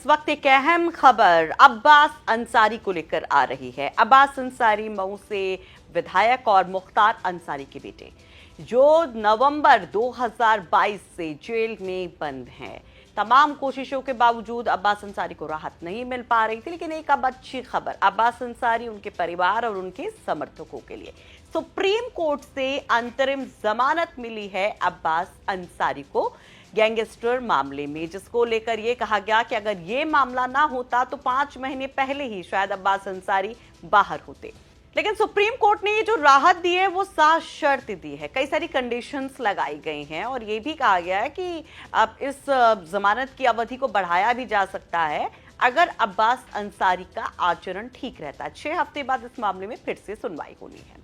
इस वक्त एक अहम खबर अब्बास अंसारी को लेकर आ रही है। अब्बास अंसारी मऊ से विधायक और मुख्तार अंसारी के बेटे, जो नवंबर 2022 से जेल में बंद हैं। तमाम कोशिशों के बावजूद अब्बास अंसारी को राहत नहीं मिल पा रही थी, लेकिन एक अब अच्छी खबर अब्बास अंसारी, उनके परिवार और उनके समर्थकों के लिए सुप्रीम कोर्ट से अंतरिम जमानत मिली है अब्बास अंसारी को गैंगस्टर मामले में, जिसको लेकर यह कहा गया कि अगर ये मामला ना होता तो 5 महीने पहले ही शायद अब्बास अंसारी बाहर होते। लेकिन सुप्रीम कोर्ट ने ये जो राहत दी है वो साफ शर्त दी है, कई सारी कंडीशंस लगाई गई हैं और ये भी कहा गया है कि अब इस जमानत की अवधि को बढ़ाया भी जा सकता है अगर अब्बास अंसारी का आचरण ठीक रहता है। 6 हफ्ते बाद इस मामले में फिर से सुनवाई होनी है।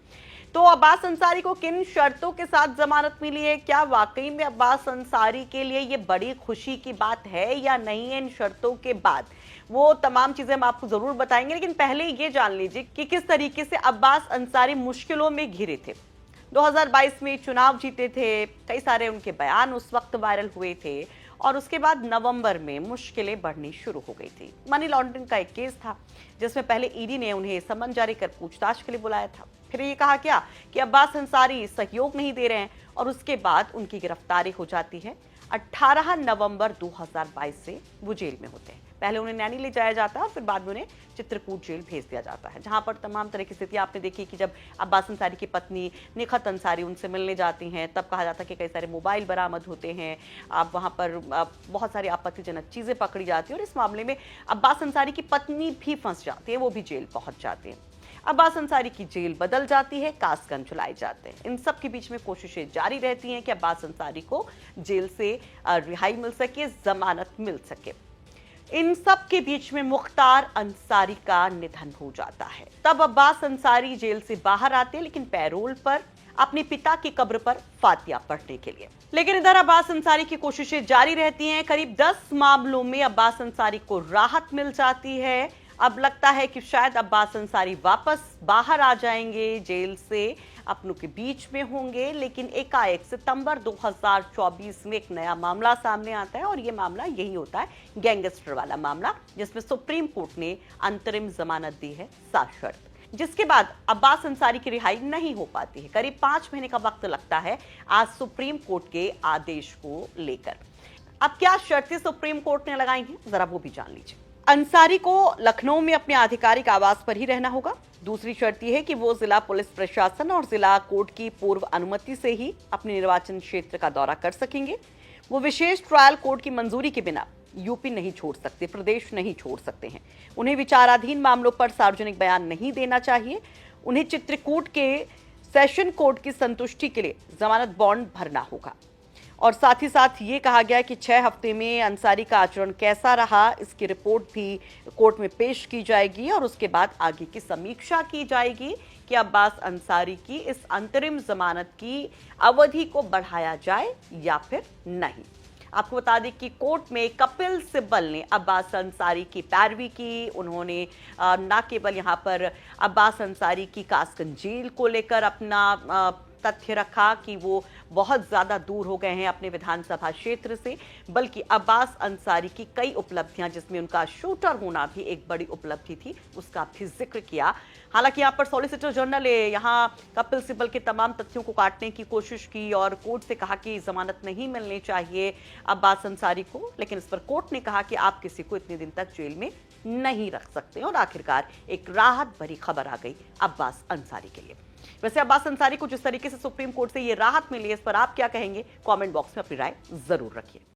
तो अब्बास अंसारी को किन शर्तों के साथ जमानत मिली है, क्या वाकई में अब्बास अंसारी के लिए ये बड़ी खुशी की बात है या नहीं है, इन शर्तों के बाद वो तमाम चीजें हम आपको जरूर बताएंगे। लेकिन पहले ये जान लीजिए कि किस तरीके से अब्बास अंसारी मुश्किलों में घिरे थे। 2022 में चुनाव जीते थे, कई सारे उनके बयान उस वक्त वायरल हुए थे और उसके बाद नवंबर में मुश्किलें बढ़नी शुरू हो गई थी। मनी लॉन्ड्रिंग का एक केस था जिसमें पहले ईडी ने उन्हें समन जारी कर पूछताछ के लिए बुलाया था। फिर ये कहा गया कि अब्बास अंसारी सहयोग नहीं दे रहे हैं और उसके बाद उनकी गिरफ्तारी हो जाती है। 18 नवंबर 2022 से वो जेल में होते हैं। पहले उन्हें नैनी ले जाया जाता है और फिर बाद में उन्हें चित्रकूट जेल भेज दिया जाता है, जहां पर तमाम तरह की स्थिति आपने देखी कि जब अब्बास अंसारी की पत्नी निखत अंसारी उनसे मिलने जाती हैं, तब कहा जाता है कि कई सारे मोबाइल बरामद होते हैं। अब वहां पर बहुत सारी आपत्तिजनक चीजें पकड़ी जाती हैं और इस मामले में अब्बास अंसारी की पत्नी भी फंस जाती है, वो भी जेल पहुंच जाती है। अब्बास अंसारी की जेल बदल जाती है, कासगंज चलाए जाते हैं। इन सब के बीच में कोशिशें जारी रहती हैं कि अब्बास अंसारी को जेल से रिहाई मिल सके, जमानत मिल सके। इन सब के बीच में मुख्तार अंसारी का निधन हो जाता है। तब अब्बास अंसारी जेल से बाहर आते हैं, लेकिन पैरोल पर अपने पिता की कब्र पर फातिया पढ़ने के लिए। लेकिन इधर अब्बास अंसारी की कोशिशें जारी रहती हैं। करीब 10 मामलों में अब्बास अंसारी को राहत मिल जाती है। अब लगता है कि शायद अब्बास अंसारी वापस बाहर आ जाएंगे जेल से, अपनों के बीच में होंगे। लेकिन एकाएक सितंबर 2024 में एक नया मामला सामने आता है और यह मामला यही होता है, गैंगस्टर वाला मामला, जिसमें सुप्रीम कोर्ट ने अंतरिम जमानत दी है साफ शर्त, जिसके बाद अब्बास अंसारी की रिहाई नहीं हो पाती है। करीब 5 महीने का वक्त लगता है आज सुप्रीम कोर्ट के आदेश को लेकर। अब क्या शर्तें सुप्रीम कोर्ट ने लगाई हैं, जरा वो भी जान लीजिए। अंसारी को लखनऊ में अपने आधिकारिक आवास पर ही रहना होगा। दूसरी शर्त यह है कि वो जिला पुलिस प्रशासन और जिला कोर्ट की पूर्व अनुमति से ही अपने निर्वाचन क्षेत्र का दौरा कर सकेंगे। वो विशेष ट्रायल कोर्ट की मंजूरी के बिना यूपी नहीं छोड़ सकते, प्रदेश नहीं छोड़ सकते हैं। उन्हें विचाराधीन मामलों पर सार्वजनिक बयान नहीं देना चाहिए। उन्हें चित्रकूट के सेशन कोर्ट की संतुष्टि के लिए जमानत बॉन्ड भरना होगा। और साथ ही साथ ये कहा गया कि 6 हफ्ते में अंसारी का आचरण कैसा रहा, इसकी रिपोर्ट भी कोर्ट में पेश की जाएगी और उसके बाद आगे की समीक्षा की जाएगी कि अब्बास अंसारी की इस अंतरिम जमानत की अवधि को बढ़ाया जाए या फिर नहीं। आपको बता दें कि कोर्ट में कपिल सिब्बल ने अब्बास अंसारी की पैरवी की। उन्होंने न केवल यहाँ पर अब्बास अंसारी की कासगंज जेल को लेकर अपना तथ्य रखा कि वो बहुत ज्यादा दूर हो गए हैं अपने विधानसभा क्षेत्र से, बल्कि अब्बास अंसारी की कई उपलब्धियां, जिसमें उनका शूटर होना भी एक बड़ी उपलब्धि थी, उसका भी जिक्र किया। हालांकि यहाँ पर सॉलिसिटर जनरल यहाँ कपिल सिब्बल के तमाम तथ्यों को काटने की कोशिश की और कोर्ट से कहा कि जमानत नहीं मिलनी चाहिए अब्बास अंसारी को, लेकिन इस पर कोर्ट ने कहा कि आप किसी को इतने दिन तक जेल में नहीं रख सकते और आखिरकार एक राहत भरी खबर आ गई अब्बास अंसारी के लिए। वैसे अब्बास अंसारी को जिस तरीके से सुप्रीम कोर्ट से ये राहत मिली है, इस पर आप क्या कहेंगे? कमेंट बॉक्स में अपनी राय जरूर रखिए।